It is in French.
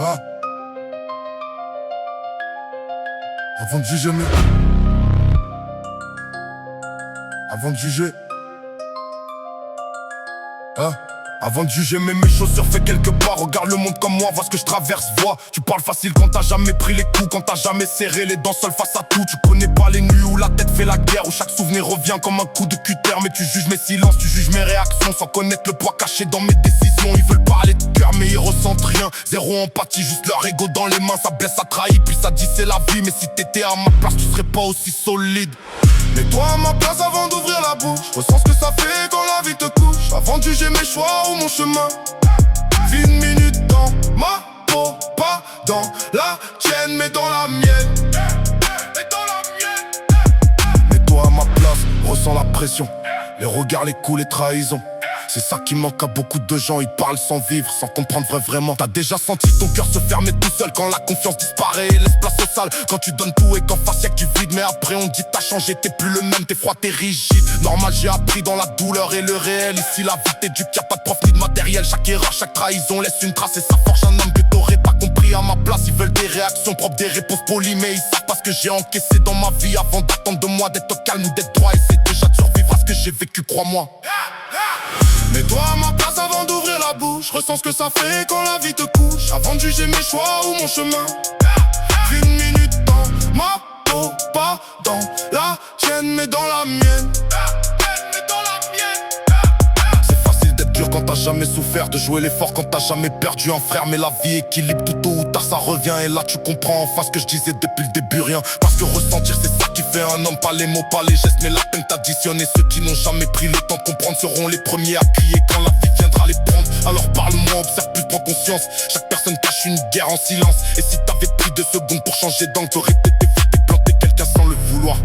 Ah. Avant de juger, mais... Avant de juger... Ah. Avant de juger, mets mes chaussures, fais quelque part. Regarde le monde comme moi, vois ce que je traverse, vois. Tu parles facile quand t'as jamais pris les coups, quand t'as jamais serré les dents seul face à tout. Tu connais pas les nuits où la tête fait la guerre, où chaque souvenir revient comme un coup de cutter. Mais tu juges mes silences, tu juges mes réactions, sans connaître le poids caché dans mes décisions. Ils veulent parler de cœur mais ils ressentent rien. Zéro empathie, juste leur ego dans les mains. Ça blesse, ça trahit, puis ça dit c'est la vie. Mais si t'étais à ma place, tu serais pas aussi solide. Mets-toi à ma place avant d'ouvrir la bouche. Ressens ce que ça fait quand la vie te couche. Avant de juger mes choix ou mon chemin. Vis une minute dans ma peau, pas dans la tienne, mais dans la mienne. Mets-toi à ma place, ressens la pression. Les regards, les coups, les trahisons. C'est ça qui manque à beaucoup de gens, ils parlent sans vivre, sans comprendre vraiment. T'as déjà senti ton cœur se fermer tout seul quand la confiance disparaît et laisse place au sale. Quand tu donnes tout et qu'en face y'a que du vide, mais après on dit t'as changé, t'es plus le même, t'es froid, t'es rigide. Normal, j'ai appris dans la douleur et le réel. Ici la vie t'éduque, y'a pas de prof ni de matériel. Chaque erreur, chaque trahison laisse une trace et ça forge un homme que t'aurais pas compris à ma place. Ils veulent des réactions propres, des réponses polies, mais ils savent pas ce que j'ai encaissé dans ma vie avant d'attendre de moi d'être calme ou d'être droit. Et c'est déjà de survivre à ce que j'ai vécu, crois-moi. Mets-toi à ma place avant d'ouvrir la bouche. Ressens ce que ça fait quand la vie te couche. Avant de juger mes choix ou mon chemin. Vis une minute dans ma peau, pas dans la tienne, mais dans la mienne. C'est facile d'être dur quand t'as jamais souffert, de jouer l'effort quand t'as jamais perdu un frère. Mais la vie équilibre, tout tôt ou tard ça revient. Et là tu comprends enfin ce que je disais depuis le début, rien. Parce que ressentir c'est ça qui fait un homme, pas les mots, pas les gestes, mais la peine t'additionne. Et ceux qui n'ont jamais pris le temps de comprendre seront les premiers à crier quand la vie viendra les prendre. Alors parle-moi, observe plus, prends conscience. Chaque personne cache une guerre en silence. Et si t'avais pris 2 secondes pour changer d'angle, t'aurais peut-être évité de planter quelqu'un sans le vouloir.